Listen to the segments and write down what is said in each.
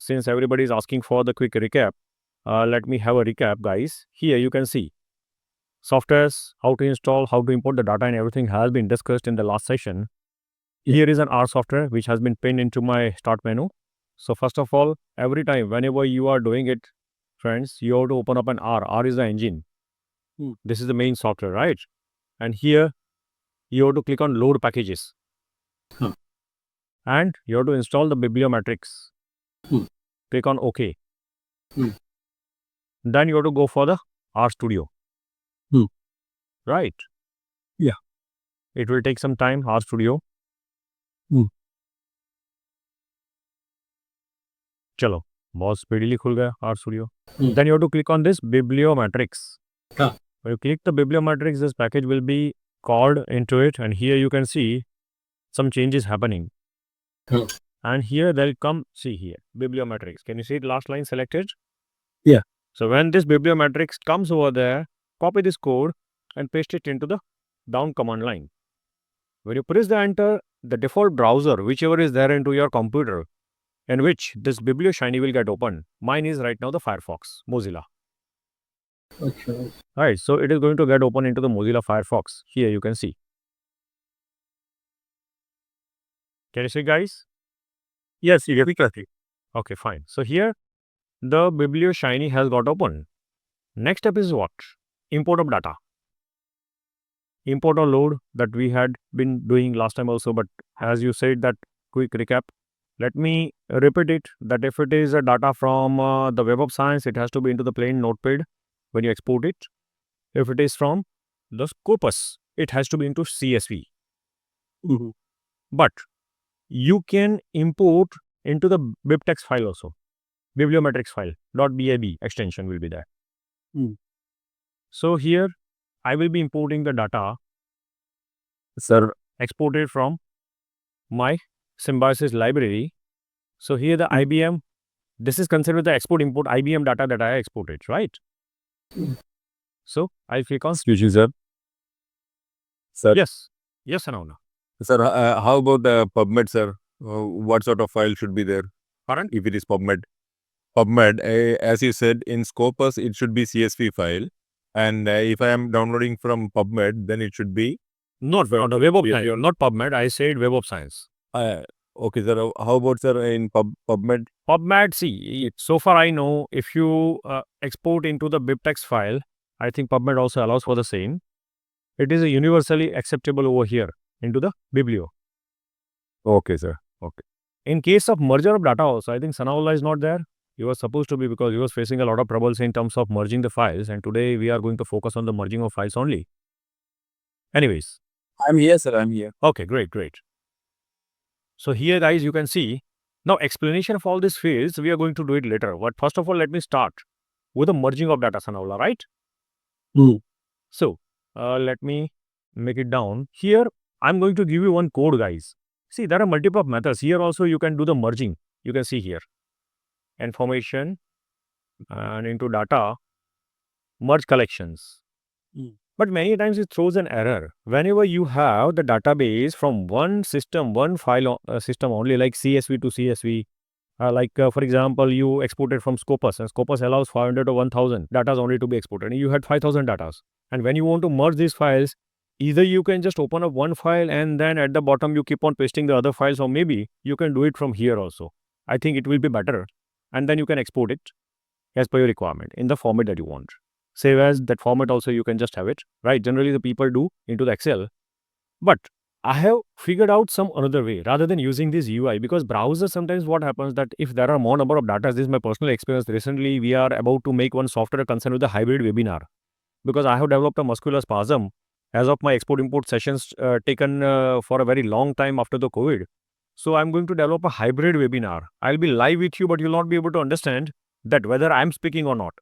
since everybody is asking for the quick recap, let me have a recap, guys. Here you can see softwares, how to install, how to import the data, and everything has been discussed in the last session. Here is an R software which has been pinned into my start menu. So first of all, every time whenever you are doing it, friends, you have to open up an R. R is the engine. This is the main software, right? And here you have to click on load packages. And you have to install the bibliometrics. Click on OK. Then you have to go for the RStudio. Right? Yeah. It will take some time, RStudio. चलो बहुत speedly खुल गया RStudio. Then you have to click on this bibliometrics. When you click the bibliometrics, this package will be called into it, and here you can see some changes happening. And here they'll come, see here, bibliometrics. Can you see the last line selected? Yeah. So when this bibliometrics comes over there, copy this code and paste it into the down command line. When you press the enter, the default browser, whichever is there into your computer, in which this BiblioShiny will get open. Mine is right now the Firefox, Mozilla. Okay. Alright, so it is going to get open into the Mozilla Firefox. Here you can see. Can you see, guys? Yes, you get it. Okay, fine. So here the BiblioShiny has got open. Next step is what? Import of data. Import or load that we had been doing last time also, but as you said, that quick recap. Let me repeat it, that if it is a data from the Web of Science, it has to be into the plain notepad when you export it. If it is from the Scopus, it has to be into CSV. But you can import into the bibtex file also. Bibliometrics file, .bib extension will be there. So here, I will be importing the data, Sir, exported from my Symbiosis library. So here the IBM, this is considered the export import IBM data that I exported, right? So I'll click on. excuse you, sir. Sir, Yes, Anona. sir, how about the PubMed, sir? What sort of file should be there? Current? If it is PubMed. PubMed, as you said, in Scopus, it should be CSV file. And if I am downloading from PubMed, then it should be... Not on the Web of Science, not PubMed, I said Web of Science. Okay, sir. How about, sir, in PubMed? PubMed, see, so far I know, if you export into the bibtex file, I think PubMed also allows for the same. It is universally acceptable over here into the Biblio. Okay, sir. Okay. In case of merger of data also, I think Sanaullah is not there. He was supposed to be, because he was facing a lot of troubles in terms of merging the files, and today we are going to focus on the merging of files only. Anyways. I'm here, sir. I'm here. Okay, great. So here, guys, you can see, now explanation of all these fields, we are going to do it later. But first of all, let me start with the merging of data, Sanaullah, right? So, let me make it down. Here, I'm going to give you one code, guys. See, there are multiple methods. Here also, you can do the merging. You can see here. Information and into data, merge collections. But many times it throws an error. Whenever you have the database from one system, one file system only, like CSV to CSV, for example, you exported from Scopus, and Scopus allows 500 or 1000 data only to be exported, and you had 5000 data. And when you want to merge these files, either you can just open up one file and then at the bottom you keep on pasting the other files, or maybe you can do it from here also. I think it will be better. And then you can export it as per your requirement in the format that you want. Save as that format also, you can just have it, right? Generally, the people do into the Excel. But I have figured out some another way rather than using this UI, because browser, sometimes what happens that if there are more number of data, this is my personal experience. Recently, we are about to make one software concerned with the hybrid webinar, because I have developed a muscular spasm as of my export import sessions taken for a very long time after the COVID. So I'm going to develop a hybrid webinar. I'll be live with you, but you'll not be able to understand that whether I'm speaking or not.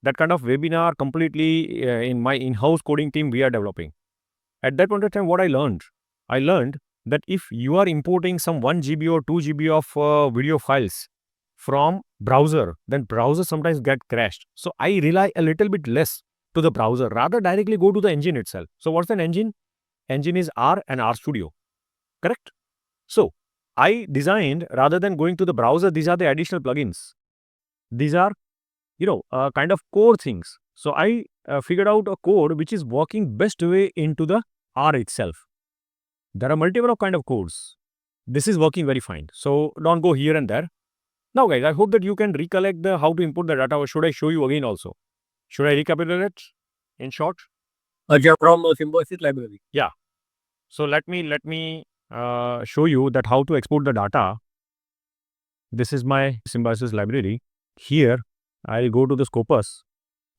That kind of webinar completely in my in-house coding team we are developing. At that point of time, what I learned that if you are importing some 1 GB or 2 GB of video files from browser, then browser sometimes get crashed. So I rely a little bit less to the browser, rather directly go to the engine itself. So what's an engine? Engine is R and RStudio, correct? So I designed, rather than going to the browser, these are the additional plugins. These are, kind of core things. So I figured out a code which is working best way into the R itself. There are multiple kind of codes. This is working very fine. So don't go here and there. Now guys, I hope that you can recollect the how to input the data, or should I show you again also? Should I recapitulate in short? From Symbiosis library. Yeah. So let me show you that how to export the data. This is my Symbiosis library. Here, I'll go to the Scopus.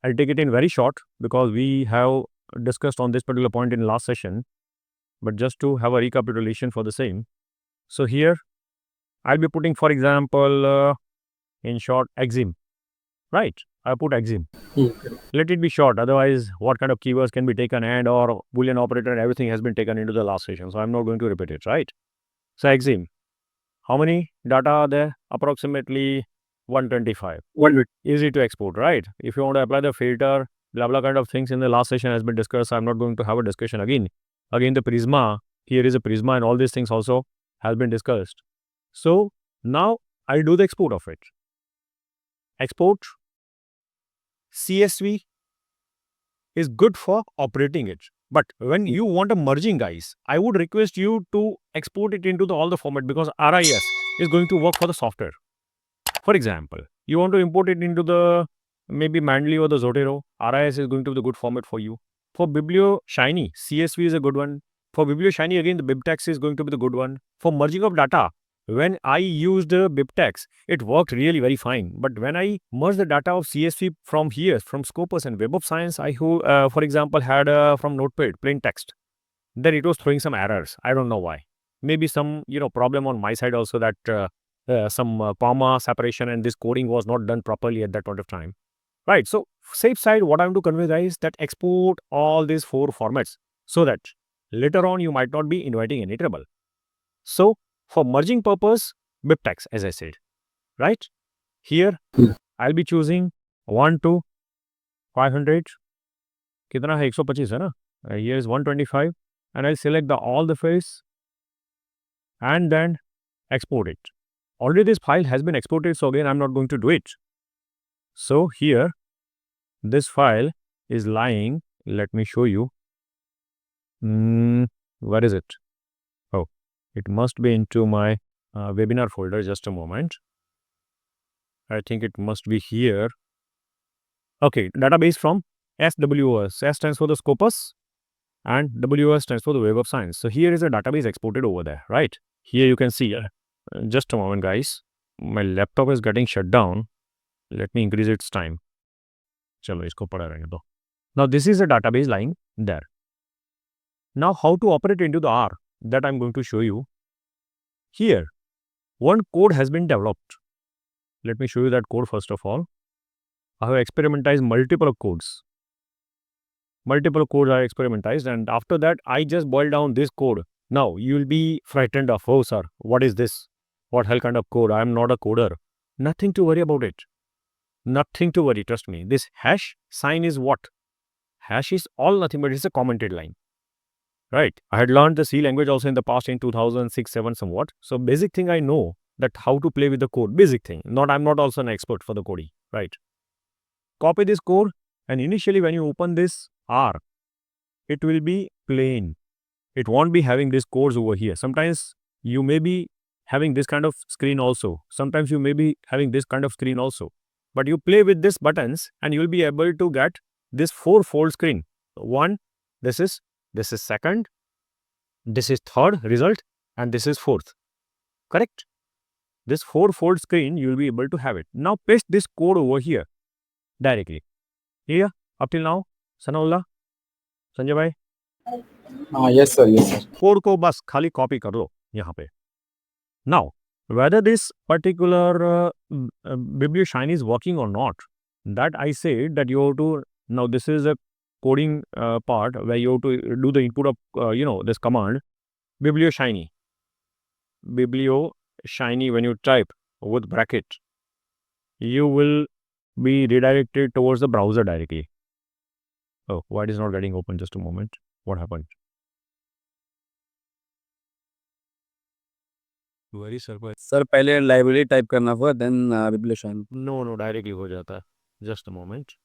I'll take it in very short because we have discussed on this particular point in last session, but just to have a recapitulation for the same. So here, I'll be putting, for example, in short, Exim, right? I put Exim. Let it be short. Otherwise, what kind of keywords can be taken and or Boolean operator, everything has been taken into the last session. So I'm not going to repeat it, right? So Exim. How many data are there? Approximately 125. 1 Easy to export, right? If you want to apply the filter, blah blah kind of things in the last session has been discussed. I'm not going to have a discussion again. Again, the Prisma, here is a Prisma and all these things also has been discussed. So now I'll do the export of it. Export CSV is good for operating it. But when you want a merging, guys, I would request you to export it into all the format, because RIS is going to work for the software. For example, you want to import it into the maybe Manly or the Zotero, RIS is going to be the good format for you. For Biblio Shiny, CSV is a good one. For Biblio Shiny, again, the BibTeX is going to be the good one. For merging of data, when I used BibTeX, it worked really very fine. But when I merged the data of CSV from here, from Scopus and Web of Science, I, for example, had from Notepad, plain text, then it was throwing some errors. I don't know why. Maybe some, problem on my side also, that some comma separation and this coding was not done properly at that point of time. Right. So safe side, what I'm to convey, guys, that export all these 4 formats so that later on you might not be inviting any trouble. So for merging purpose, BibTeX, as I said, right? Here, I'll be choosing 1 to 500. Kitna hai? 125 hai na? Here is 125, and I'll select all the fields and then export it. Already this file has been exported, so again I'm not going to do it. So here, this file is lying. Let me show you. Where is it? Oh, it must be into my webinar folder. Just a moment. I think it must be here. Okay, database from SWS. S stands for the Scopus and WS stands for the Web of Science. So here is a database exported over there, right? Here you can see, just a moment, guys. My laptop is getting shut down. Let me increase its time. Chalo, isko pada rahne do. Now this is a database lying there. Now how to operate into the R, that I'm going to show you. Here, one code has been developed. Let me show you that code first of all. I have experimentized multiple codes. Multiple codes are experimentized, and after that, I just boil down this code. Now, you will be frightened of, oh sir, what is this? What hell kind of code? I am not a coder. Nothing to worry about it. Nothing to worry, trust me. This hash sign is what? Hash is all nothing but it's a commented line. Right? I had learned the C language also in the past in 2006, 7 somewhat. So basic thing I know that how to play with the code. Basic thing. I'm not also an expert for the coding. Right? Copy this code, and initially when you open this R, it will be plain. It won't be having these codes over here. Sometimes you may be having this kind of screen also. Sometimes you may be having this kind of screen also. But you play with these buttons and you will be able to get this 4-fold screen. One, this is second, this is third result, and this is fourth. Correct? This 4-fold screen, you will be able to have it. Now paste this code over here directly. Here, up till now, Sanaullah, Sanjay bhai. Yes sir, yes sir. Code को बस खाली copy कर लो यहाँ पे. Now, whether this particular Biblio Shiny is working or not, that I said that you have to, now this is a coding part where you have to do the input of, this command, Biblio Shiny. Biblio Shiny, when you type with bracket, you will be redirected towards the browser directly. Oh, why it is not getting open? Just a moment. What happened? Very surprised. Sir पहले library type करना होगा then बिब्लियोशाइन. No, directly हो जाता है. Just a moment.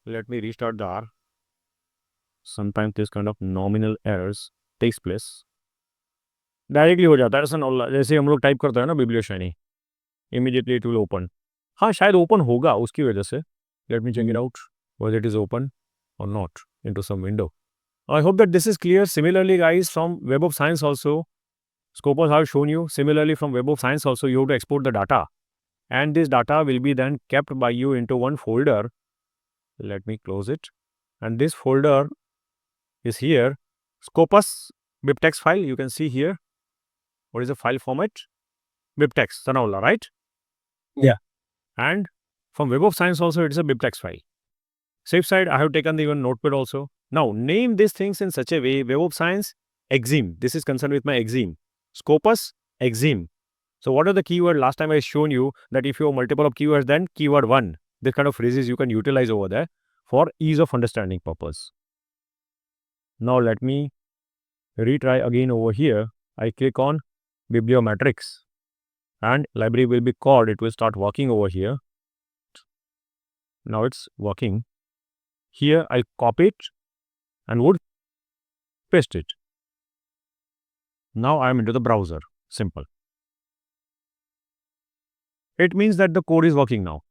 Let me restart the R. Sometimes this kind of nominal errors takes place. Directly हो जाता है सनौल्ला, जैसे हम लोग टाइप करते हैं ना biblioshiny, immediately it will open. हाँ, शायद ओपन होगा उसकी वजह से. Let me check it out whether it is open or not into some window. I hope that this is clear. Similarly, guys, from Web of Science also, Scopus have shown you. Similarly, from Web of Science also, you have to export the data, and this data will be then kept by you into one folder. Let me close it, and this folder is here. Scopus BibTeX file. You can see here. What is the file format? BibTeX, Sanaullah, right? Yeah. And from Web of Science also, it is a BibTeX file. Safe side, I have taken the even notepad also. Now, name these things in such a way. Web of Science, Exim. This is concerned with my Exim. Scopus, Exim. So, what are the keywords? Last time I shown you that if you have multiple of keywords, then keyword 1. This kind of phrases you can utilize over there for ease of understanding purpose. Now, let me retry again over here. I click on Bibliometrics and library will be called. It will start working over here. Now, it's working. Here, I copy it and would paste it. Now I am into the browser. Simple. It means that the code is working now.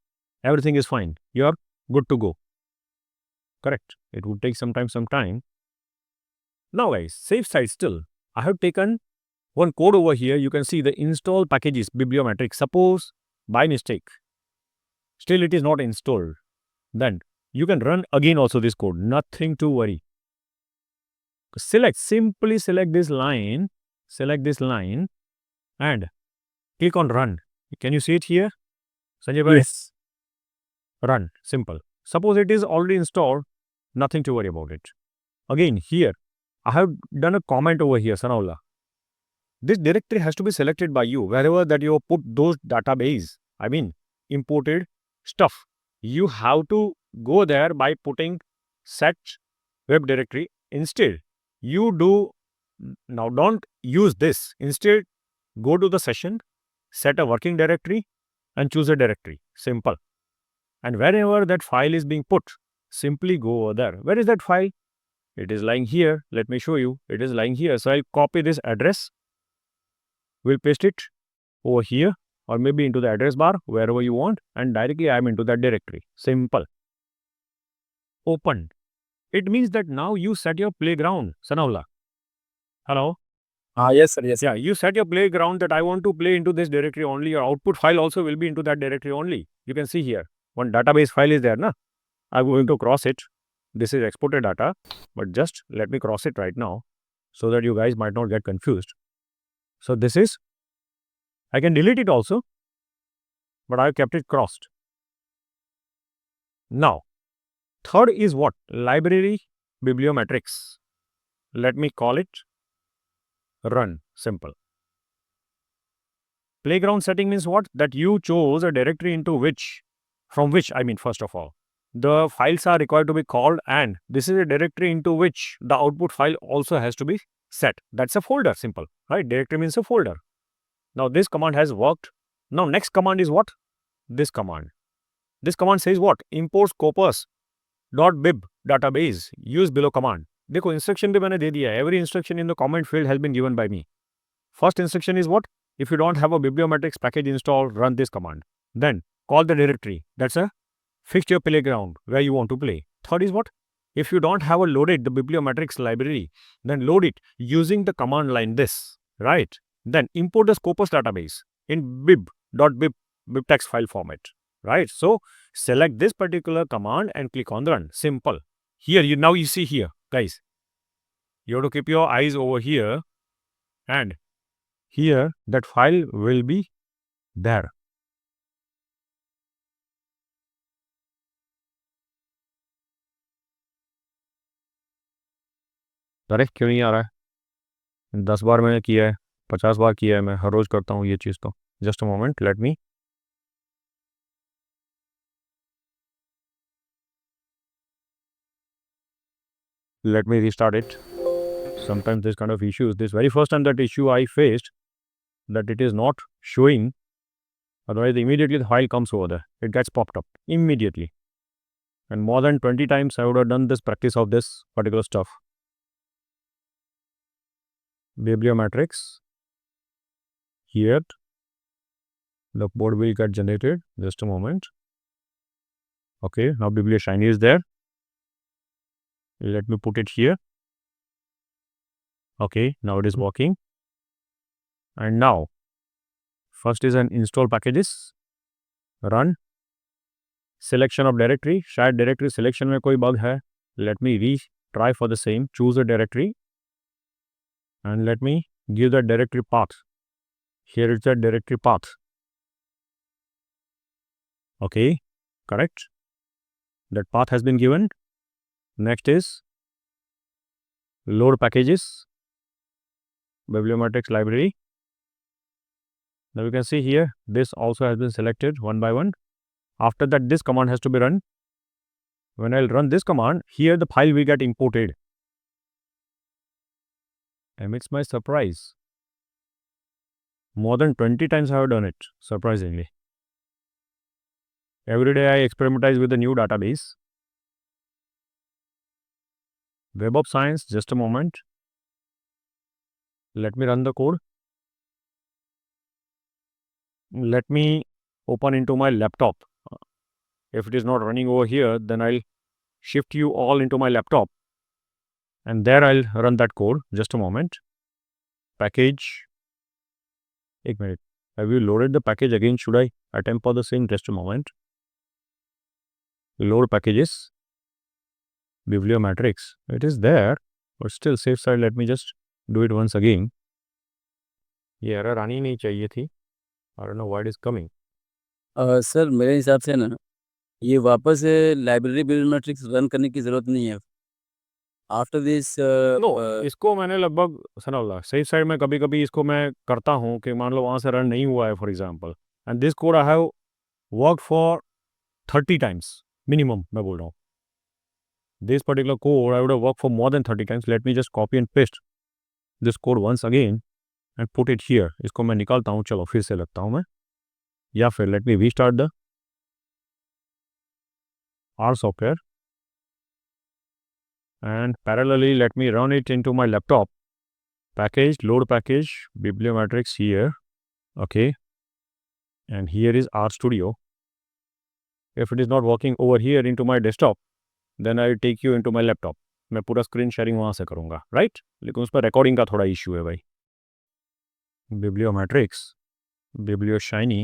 Everything is fine. You are good to go. Correct. It would take some time. Now guys, safe side still. I have taken one code over here. You can see the install packages bibliometric. Suppose by mistake, still it is not installed. Then you can run again also this code. Nothing to worry. Simply select this line and click on run. Can you see it here? Sanjay bhai? Yes. Run. Simple. Suppose it is already installed, nothing to worry about it. Again, here, I have done a comment over here, Sanaullah. This directory has to be selected by you. Wherever that you put those database, imported stuff, you have to go there by putting set web directory. Instead, you do, now don't use this. Instead, go to the session, set a working directory and choose a directory. Simple. And wherever that file is being put, simply go over there. Where is that file? It is lying here. Let me show you. It is lying here. So I'll copy this address. We'll paste it over here or maybe into the address bar, wherever you want, and directly I'm into that directory. Simple. Open. It means that now you set your playground, Sanaullah. Hello? Yes sir, yes. Yeah, you set your playground that I want to play into this directory only. Your output file also will be into that directory only. You can see here, one database file is there, na? I'm going to cross it. This is exported data, but just let me cross it right now so that you guys might not get confused. So this is, I can delete it also, but I've kept it crossed. Now, third is what? Library bibliometrics. Let me call it run. Simple. Playground setting means what? That you chose a directory into which, from which, first of all, the files are required to be called, and this is a directory into which the output file also has to be set. That's a folder. Simple, right? Directory means a folder. Now this command has worked. Now next command is what? This command. This command says what? Import scopus.bib database. Use below command. देखो instruction भी मैंने दे दिया है. Every instruction in the comment field has been given by me. First instruction is what? If you don't have a bibliometrics package installed, run this command. Then call the directory. That's a fixed your playground where you want to play. Third is what? If you don't have a loaded the bibliometrics library, then load it using the command line this, right? Then import the Scopus database in bibtex file format, right? So select this particular command and click on the run. Simple. Here you see here, guys. You have to keep your eyes over here, and here that file will be there. अरे क्यों नहीं आ रहा है? 10 बार मैंने किया है, 50 बार किया है, मैं हर रोज करता हूँ ये चीज़ तो. Just a moment, let me restart it. Sometimes this kind of issues, this very first time that issue I faced, that it is not showing. Otherwise, immediately the file comes over there. It gets popped up immediately. And more than 20 times I would have done this practice of this particular stuff. Bibliometrics. Here, the code will get generated. Just a moment. Okay, now BiblioShiny is there. Let me put it here. Okay, now it is working. And now, first is an install packages. Run. Selection of directory. शायद directory selection में कोई bug है. Let me retry for the same. Choose a directory. And let me give that directory path. Here is the directory path. Okay, correct. That path has been given. Next is load packages. Bibliometrics library. Now you can see here, this also has been selected one by one. After that, this command has to be run. When I'll run this command, here the file will get imported. Amidst my surprise, more than 20 times I have done it, surprisingly. Every day I experimentize with a new database. Web of Science, just a moment. Let me run the code. Let me open into my laptop. If it is not running over here, then I'll shift you all into my laptop. And there I'll run that code. Just a moment. Package. 1 minute. Have you loaded the package again? Should I attempt for the same? Just a moment. Load packages. Bibliometrics. It is there, but still safe side. Let me just do it once again. ये error आनी नहीं चाहिए थी. I don't know why it is coming. Sir मेरे हिसाब से ना ये वापस लाइब्रेरी बिब्लियोमेट्रिक्स रन करने की ज़रूरत नहीं है आफ्टर दिस नो इसको मैंने लगभग सना सेफ साइड में कभी कभी इसको मैं करता हूँ कि मान लो वहाँ से रन नहीं हुआ है for example and this code I have work for 30 times minimum मैं बोल रहा हूँ this particular code I would have work for more than 30 times let me just copy and paste this code once again and put it here इसको मैं निकालता हूँ चलो फिर से लगता हूँ मैं या फिर let me restart the R software and parallelly let me run it into my laptop. Package, load package, bibliometrics here. Okay. And here is RStudio. If it is not working over here into my desktop, then I will take you into my laptop. मैं पूरा screen sharing वहाँ से करूँगा right लेकिन उस पर recording का थोड़ा इशू है भाई bibliometrics biblioshiny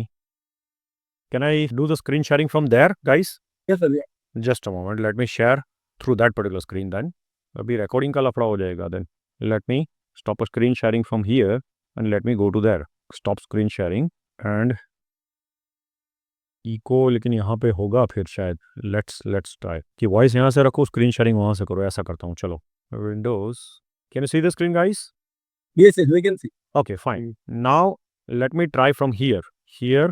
can I do the screen sharing from there guys yes sir just a moment let me share through that particular screen then अभी recording का लफड़ा हो जाएगा then let me stop a screen sharing from here and let me go to there stop screen sharing and echo लेकिन यहाँ पे होगा फिर शायद let's try कि voice यहाँ से रखो screen sharing वहाँ से करो ऐसा करता हूँ चलो Windows can you see the screen guys yes we can see okay fine now let me try from here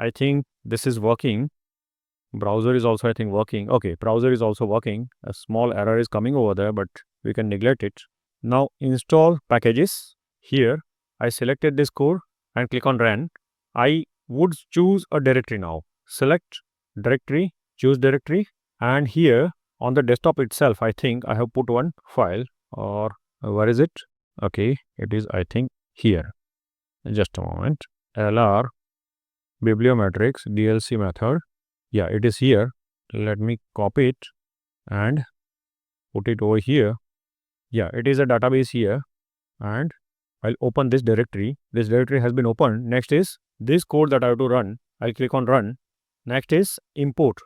I think this is working browser is also I think working okay browser is also working a small error is coming over there but we can neglect it now install packages here I selected this code and click on run I would choose a directory now select directory choose directory and here on the desktop itself I think I have put one file or where is it okay it is I think here just a moment lr bibliometrics dlc method yeah it is here let me copy it and put it over here yeah it is a database here and I'll open this directory has been opened next is this code that I have to run I'll click on run next is import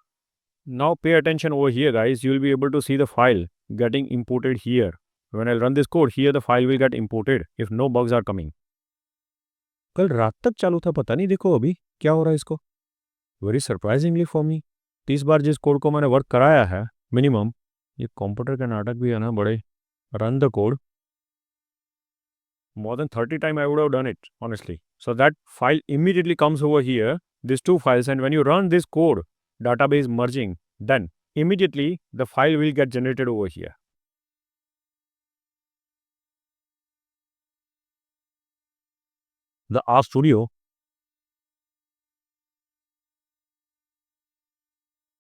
now pay attention over here guys you will be able to see the file getting imported here when I'll run this code here the file will get imported if no bugs are coming कल रात तक चालू था पता नहीं देखो अभी क्या हो रहा है इसको वेरी सरप्राइजिंगली फॉर मी 30 बार जिस कोड को मैंने वर्क कराया है मिनिमम ये कंप्यूटर का नाटक भी है ना बड़े run the code more than 30 times I would have done it honestly so that file immediately comes over here these two files and when you run this code database merging then immediately the file will get generated over here the RStudio,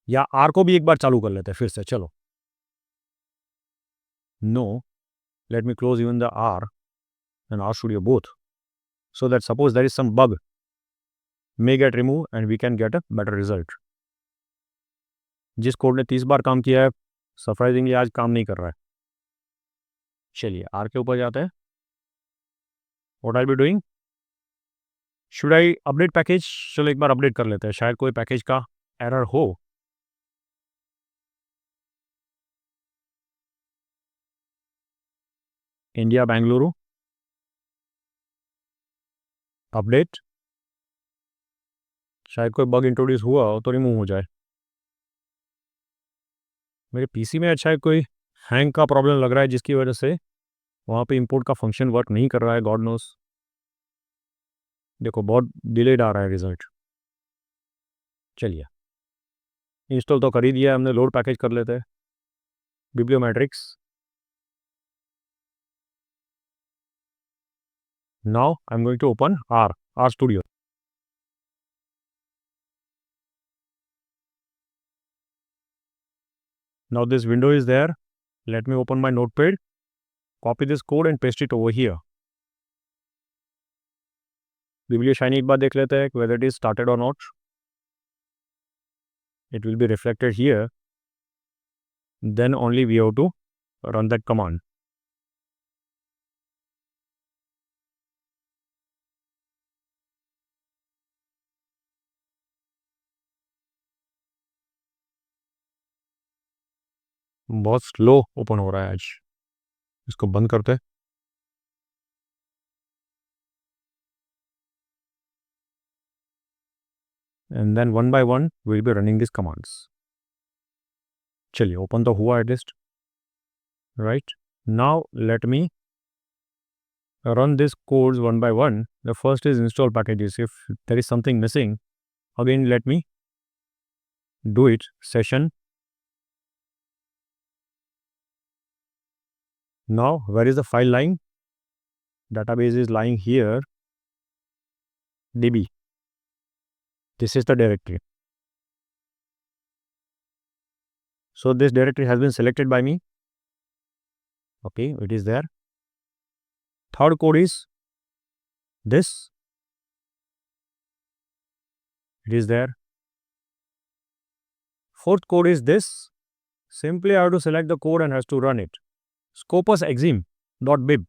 या R को भी एक बार चालू कर लेते हैं फिर से, चलो. No, let me close even the R and R Studio both, so that suppose there is some bug may get removed and we can get a better result. जिस कोड ने 30 बार काम किया है, सरप्राइजिंगली आज काम नहीं कर रहा है. चलिए R के ऊपर जाते हैं. What I'll be doing? Should I update package? चलो एक बार अपडेट कर लेते हैं, शायद कोई पैकेज का एरर हो. इंडिया बेंगलुरु अपडेट, शायद कोई बग इंट्रोड्यूस हुआ हो तो रिमूव हो जाए. मेरे पीसी में अच्छा है कोई हैंग का प्रॉब्लम लग रहा है जिसकी वजह से वहाँ पे इंपोर्ट का फंक्शन वर्क नहीं कर रहा है. God knows. देखो बहुत डिलेड आ रहा है रिजल्ट. चलिए इंस्टॉल तो कर ही दिया हमने, लोड पैकेज कर लेते हैं. Bibliometrics. Now I am going to open R studio. Now this window is there. Let me open my notepad, copy this code and paste it over here. बिब्लियोशाइनी एक बार देख लेते हैं whether it is started or not. It will be reflected here. Then only we have to run that command. बहुत slow open हो रहा है आज, इसको बंद करते हैं. And then one by one we'll be running these commands. चलिए ओपन तो हुआ at least, right? Now let me run these codes one by one. The first is install packages. If there is something missing, again let me do it. Session. Now where is the file lying? Database is lying here, DB. This is the directory. So this directory has been selected by me. Okay, it is there. Third code is this. It is there. Fourth code is this. Simply I have to select the code and has to run it. scopusexim.bib.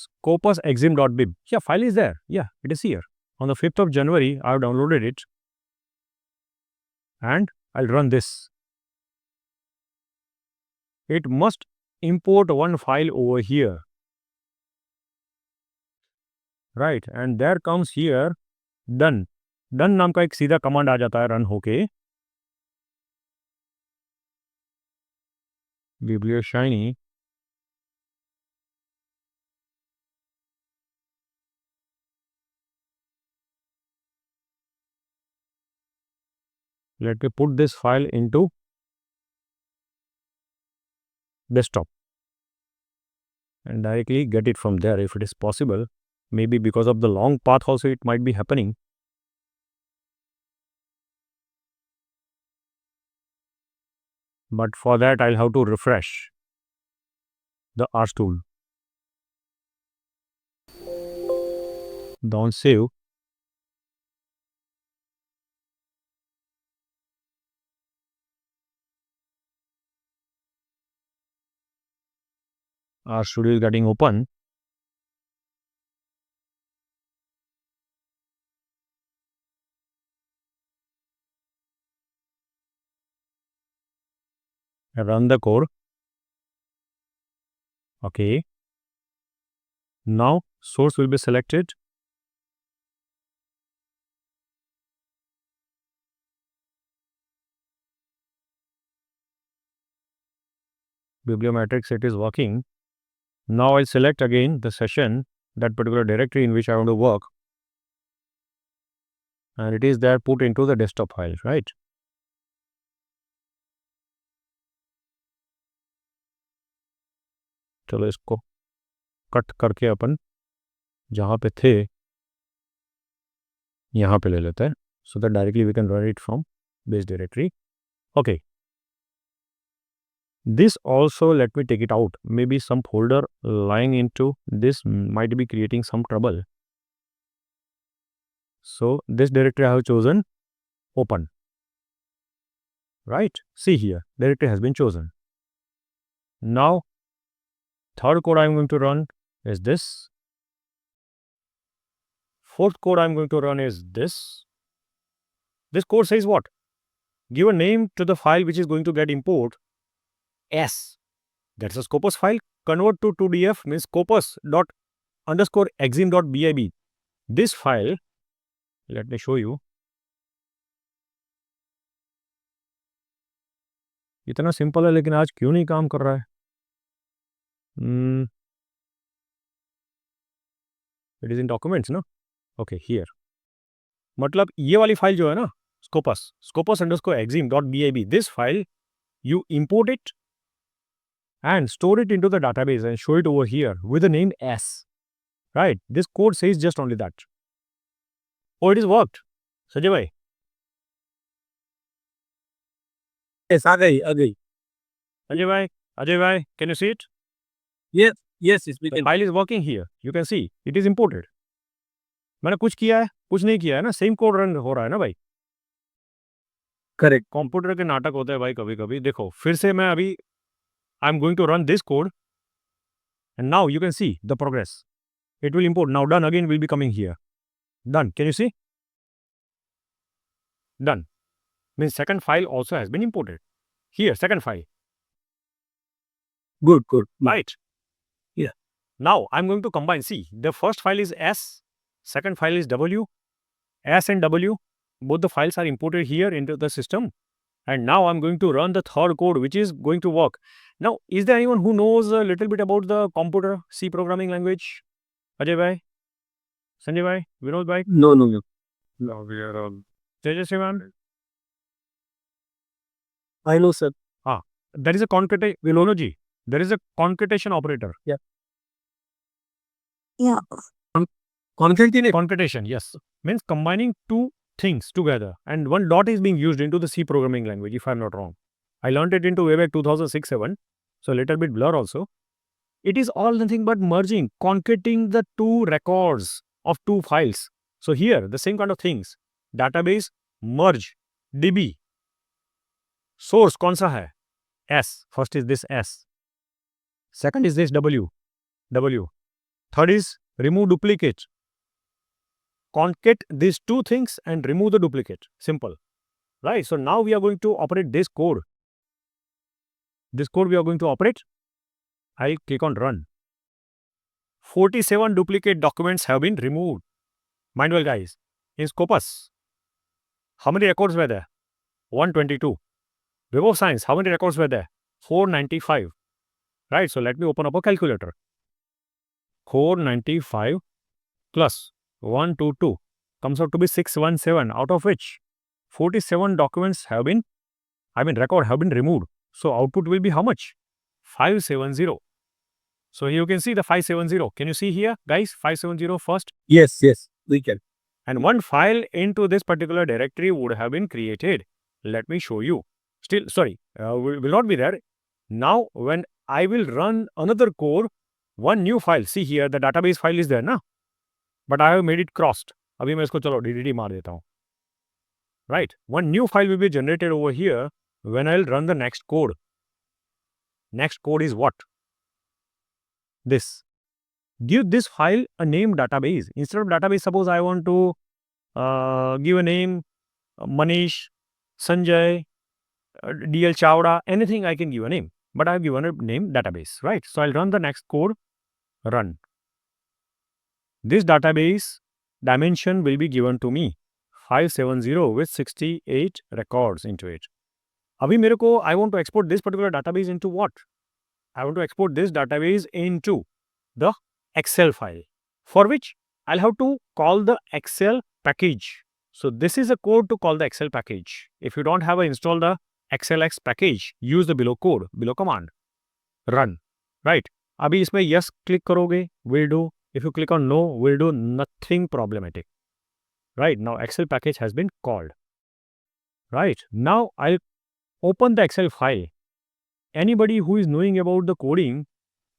scopusexim.bib. Yeah, file is there. Yeah, it is here. On the 5th of January, I have downloaded it. And I'll run this. It must import one file over here. Right, and there comes here done. Done नाम का एक सीधा command आ जाता है run होके. बिब्लियोशाइनी. Let me put this file into desktop and directly get it from there if it is possible. Maybe because of the long path also it might be happening. But for that I'll have to refresh the Arch tool. Don't save. Arch Studio is getting open. Run the code. Okay. Now source will be selected. Bibliometrics, it is working. Now I'll select again the session, that particular directory in which I want to work. And it is there put into the desktop file, right? चलो इसको cut करके अपन जहाँ पे थे यहाँ पे ले लेते हैं, so that directly we can run it from base directory. Okay. This also, let me take it out. Maybe some folder lying into this might be creating some trouble. So this directory I have chosen open. Right? See here, directory has been chosen. Now, third code I am going to run is this. Fourth code I am going to run is this. This code says what? Give a name to the file which is going to get import S. That's a Scopus file. Convert to 2df means scopus._exim.bib. This file, let me show you. इतना simple है लेकिन आज क्यों नहीं काम कर रहा है? इट इज इन डॉक्यूमेंट्स ना. ओके हियर, मतलब ये वाली फाइल जो है ना, scopus_exim.bib, this file you import it and store it into the database and show it over here with the name S. Right? This code says just only that. Oh, it is worked. Sanjay bhai. Yes, आ गई Sanjay bhai, Ajay bhai, can you see it? yes it's The been file is working here. You can see it is imported. मैंने कुछ किया है, कुछ नहीं किया है ना, सेम कोड रन हो रहा है ना भाई. correct. कंप्यूटर के नाटक होते हैं भाई कभी कभी. देखो फिर से मैं अभी I am going to run this code and now you can see the progress. It will import. Now done again will be coming here. Done. Can you see? Done. Means second file also has been imported. Here, second file. Good. Right? Yeah. Now I'm going to combine. See, the first file is S, second file is W. S and W, both the files are imported here into the system. And now I'm going to run the third code, which is going to work. Now, is there anyone who knows a little bit about the computer C programming language? Ajay bhai, Sanjay bhai, Vinod bhai, No. No, we are all. Tejasvi ma'am. I know, sir. There is a concatenation. Vilonoji, there is a concatenation operator. Yeah. Concatenation, yes, means combining two things together, and one dot is being used into the C programming language, if I'm not wrong. I learned it into way back 2006-7, so a little bit blur also. It is all nothing but merging, concatenating the two records of two files. So here, the same kind of things. Database, merge, DB. Source कौन सा है? S. First is this S. Second is this W. Third is remove duplicate. Concate these two things and remove the duplicate. Simple. Right? So now we are going to operate this code. This code we are going to operate. I'll click on run. 47 duplicate documents have been removed. Mind well, guys. In Scopus, how many records were there? 122. Web of Science, how many records were there? 495. Right? So let me open up a calculator. 495 plus 122 comes out to be 617, out of which 47 documents have been, record have been removed. So output will be how much? 570. So here you can see the 570. Can you see here, guys? 570 first. Yes, we can. And one file into this particular directory would have been created. Let me show you. Still, sorry, will not be there. Now, when I will run another code, one new file. See here, the database file is there, na? But I have made it crossed. अभी मैं इसको चलो DDD मार देता हूँ. Right? One new file will be generated over here when I'll run the next code. Next code is what? This. Give this file a name database. Instead of database, suppose I want to give a name Manish, Sanjay, DL Chawda, anything I can give a name. But I have given a name database, right? So I'll run the next code, run. This database dimension will be given to me, 570 with 68 records into it. अभी मेरे को, I want to export this particular database into what? I want to export this database into the Excel file, for which I'll have to call the Excel package. So this is a code to call the Excel package. If you don't have installed the XLX package, use the below code, below command. Run. Right? अभी इसमें yes click करोगे, will do. If you click on no, we'll do nothing problematic. Right, now Excel package has been called. Right, now I'll open the Excel file. Anybody who is knowing about the coding,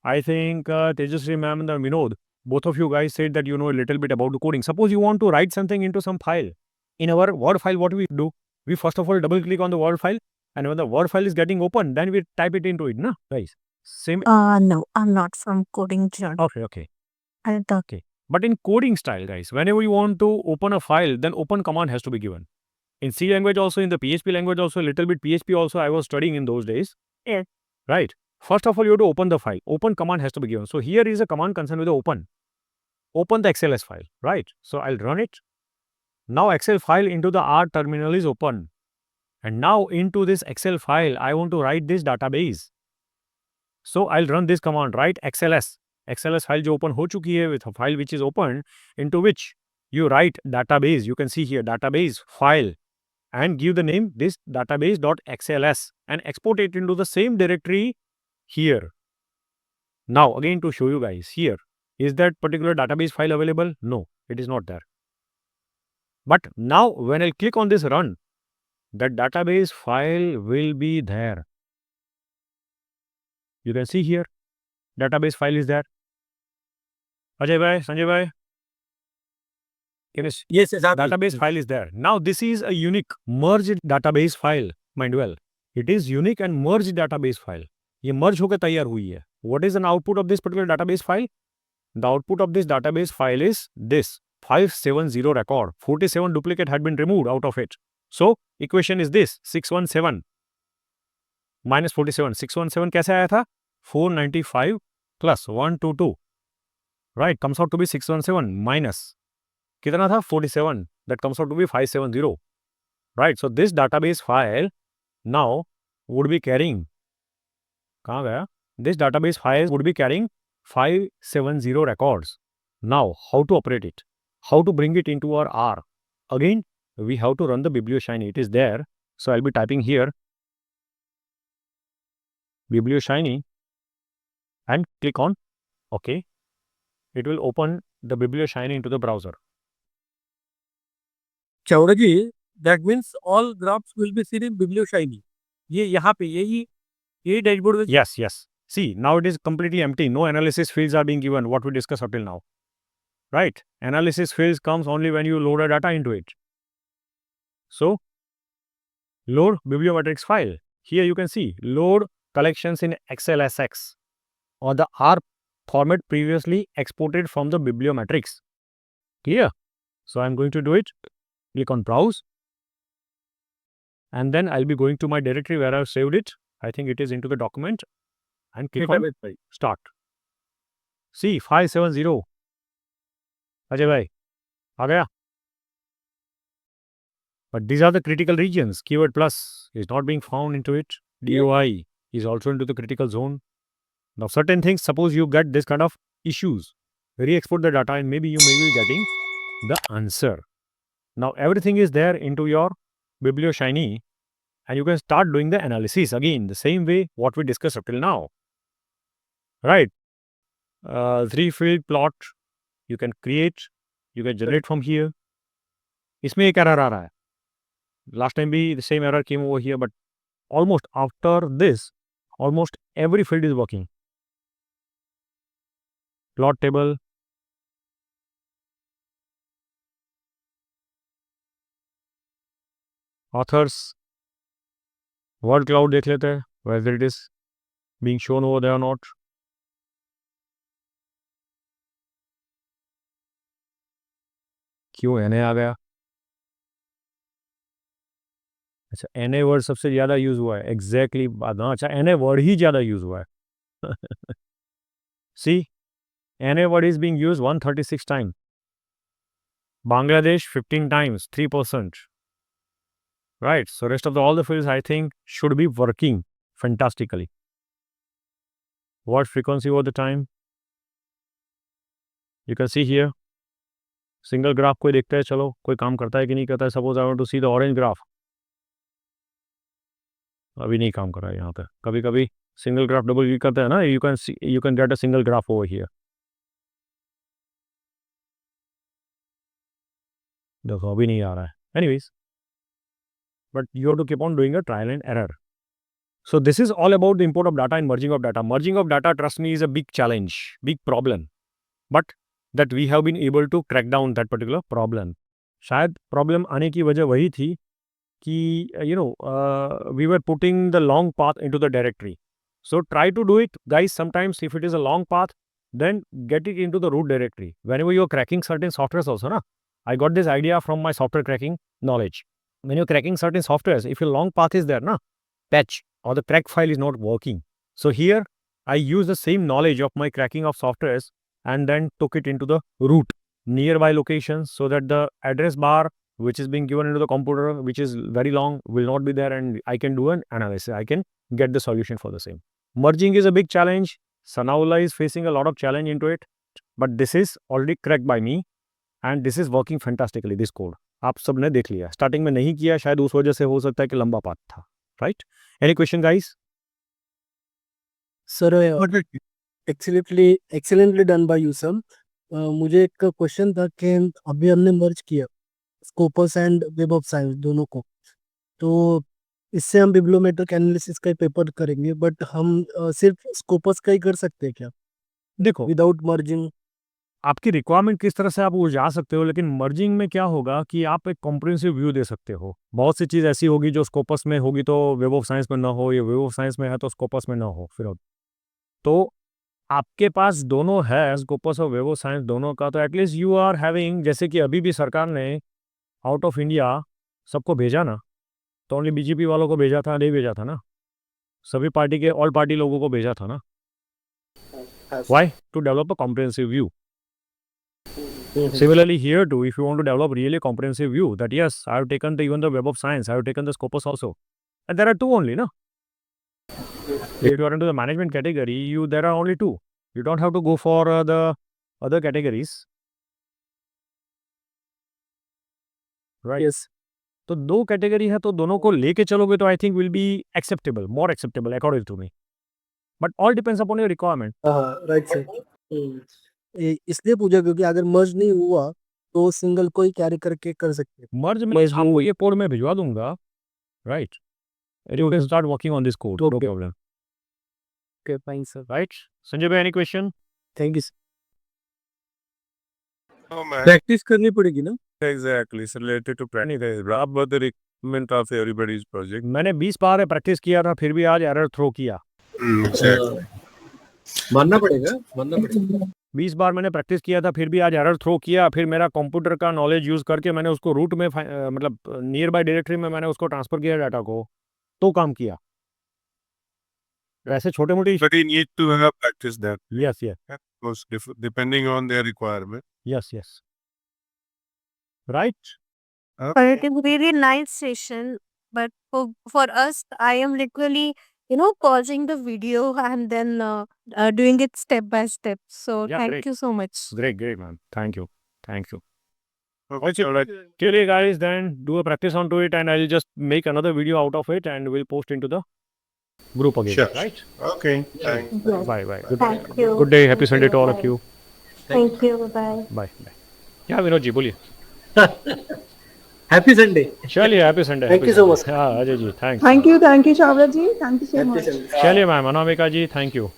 I think Tejasri ma'am and Vinod, both of you guys said that you know a little bit about the coding. Suppose you want to write something into some file. In our Word file, what we do? We first of all double click on the Word file, and when the Word file is getting open, then we type it into it, na guys? Same. No, I'm not from coding journey. Okay. Okay. But in coding style, guys, whenever you want to open a file, then open command has to be given. In C language also, in the PHP language also, a little bit PHP also, I was studying in those days. Yes. Right. First of all, you have to open the file. Open command has to be given. So here is a command concerned with the open. Open the XLS file. Right. So I'll run it. Now Excel file into the R terminal is open. And now into this Excel file, I want to write this database. So I'll run this command, write XLS. XLS file jo open ho chuki hai with a file which is open, into which you write database. You can see here database file and give the name this database.xls and export it into the same directory here. Now again to show you guys here, is that particular database file available? No, it is not there. But now when I click on this run, that database file will be there. You can see here, database file is there. Ajay bhai, Sanjay bhai. Yes, exactly. Database file is there. Now this is a unique merged database file, mind well. It is unique and merged database file. ये merge होकर तैयार हुई है. What is an output of this particular database file? The output of this database file is this 570 record. 47 duplicate had been removed out of it. So equation is this 617 minus 47. 617 कैसे आया था? 495 plus 122. Right, comes out to be 617 minus कितना था 47, that comes out to be 570. Right, so this database file now would be carrying, कहाँ गया? This database file would be carrying 570 records. Now how to operate it? How to bring it into our R? Again we have to run the BiblioShiny. It is there, so I'll be typing here BiblioShiny and click on OK. It will open the BiblioShiny into the browser. चौड़ा जी, that means all graphs will be seen in BiblioShiny. ये यहाँ पे यही dashboard में Yes. See, now it is completely empty. No analysis fields are being given, what we discussed up till now. Right? Analysis fields comes only when you load a data into it. So, load bibliometrics file. Here you can see, load collections in XLSX or the R format previously exported from the bibliometrics. Clear? So, I'm going to do it. Click on browse. And then I'll be going to my directory where I've saved it. I think it is into the document. And click on start. See, 570. Ajay bhai, aa gaya. But these are the critical regions. Keyword plus is not being found into it. DOI is also into the critical zone. Now, certain things, suppose you get this kind of issues, re-export the data and maybe you may be getting the answer. Now, everything is there into your BiblioShiny and you can start doing the analysis again, the same way what we discussed up till now. Right? 3-field plot you can create, you can generate from here. इसमें एक error आ रहा है. Last time भी the same error came over here, but almost after this, almost every field is working. Plot table, authors, word cloud देख लेते हैं, whether it is being shown over there or not. क्यों NA आ गया? अच्छा, NA word सबसे ज़्यादा use हुआ है. एग्जैक्टली अच्छा, NA वर्ड ही ज़्यादा यूज़ हुआ है. See, NA word is being used 136 times. Bangladesh 15 times, 3%. Right, so rest of all the fields I think should be working fantastically. Word frequency over the time. You can see here. Single graph कोई देखता है, चलो कोई काम करता है कि नहीं करता है. Suppose I want to see the orange graph. अभी नहीं काम कर रहा है यहाँ पे. कभी कभी सिंगल ग्राफ डबल क्लिक करते हैं ना, you can get a single graph over here. देखो अभी नहीं आ रहा है. Anyways, but you have to keep on doing a trial and error. So this is all about the import of data and merging of data. Merging of data, trust me, is a big challenge, big problem. But that we have been able to crack down that particular problem. शायद problem आने की वजह वही थी कि we were putting the long path into the directory. So try to do it, guys. Sometimes if it is a long path, then get it into the root directory. Whenever you are cracking certain softwares also, na? I got this idea from my software cracking knowledge. When you're cracking certain softwares, if your long path is there, na, patch or the crack file is not working. So here I use the same knowledge of my cracking of softwares and then took it into the root nearby locations so that the address bar which is being given into the computer, which is very long, will not be there, and I can do an analysis. I can get the solution for the same. Merging is a big challenge. Sanaula is facing a lot of challenge into it, but this is already cracked by me and this is working fantastically, this code. आप सब ने देख लिया. Starting में नहीं किया, शायद उस वजह से हो सकता है कि लंबा पाथ था. Right? Any question guys? Sir excellently done by you sir. मुझे एक क्वेश्चन था कि अभी हमने मर्ज किया Scopus and web of science दोनों को, तो इससे हम बिब्लियोमेट्रिक एनालिसिस का पेपर करेंगे, बट हम सिर्फ स्कोपस का ही कर सकते हैं क्या देखो, विदाउट मर्जिंग? आपकी रिक्वायरमेंट किस तरह से आप वो जा सकते हो, लेकिन मर्जिंग में क्या होगा कि आप एक कॉम्प्रिहेंसिव व्यू दे सकते हो. बहुत सी चीज़ ऐसी होगी जो स्कोपस में होगी तो वेब ऑफ साइंस में ना हो, या वेब ऑफ साइंस में है तो स्कोपस में ना हो. फिर तो आपके पास दोनों है, स्कोपस और वेब ऑफ साइंस दोनों का, तो एटलीस्ट यू आर हैविंग, जैसे कि अभी भी सरकार ने आउट ऑफ इंडिया सबको भेजा ना, तो ओनली बीजेपी वालों को भेजा था, नहीं भेजा था ना, सभी पार्टी के ऑल पार्टी लोगों को भेजा था ना. Why? To develop a comprehensive view. Similarly here too, if you want to develop really comprehensive view that yes, I have taken even the web of science, I have taken the Scopus also, and there are two only, no? If you are into the management category, there are only two. You don't have to go for the other categories, right? Yes. तो दो category है, तो दोनों को लेके चलोगे तो I think will be acceptable, more acceptable according to me, but all depends upon your requirement. Right sir. इसलिए पूछा क्योंकि अगर मर्ज नहीं हुआ तो सिंगल को ही कैरी करके कर सकते हैं. मर्ज में आपको ये कोड मैं भिजवा दूंगा, right? You can start working on this code, no problem. Okay fine sir. Right Sanjay भाई, any question? Thank you. Oh man, practice करनी पड़ेगी ना. exactly. It's related to practice. Rob, but the requirement of everybody's project. मैंने 20 बार practice किया था, फिर भी आज एरर थ्रो किया. Exactly. मानना पड़ेगा. 20 बार मैंने प्रैक्टिस किया था, फिर भी आज एरर थ्रो किया. फिर मेरा कंप्यूटर का नॉलेज यूज़ करके मैंने उसको रूट में मतलब नियर बाय डायरेक्टरी में मैंने उसको ट्रांसफ़र किया डाटा को, तो काम किया. ऐसे छोटे मोटे. But you need to have practice that. Yes yes Because depending on their requirement. Yes yes right. But it is really nice session. But for us, I am literally, pausing the video and then doing it step by step. So Yeah, thank great. you so much. Great man, thank you. Okay, all right. Clearly guys, then do a practice onto it and I'll just make another video out of it and we'll post into the group again. Sure. Right? Okay, thanks. Yes. Bye. Thank you. Good day, happy Sunday to all of you. Thank you. Bye. Bye. क्या विनोद जी बोलिए. Happy Sunday. चलिए happy Sunday. Thank you so much. हाँ Ajay ji, thanks. Thank you, Chavla ji. Thank you so much. चलिए ma'am Anamika ji, thank you.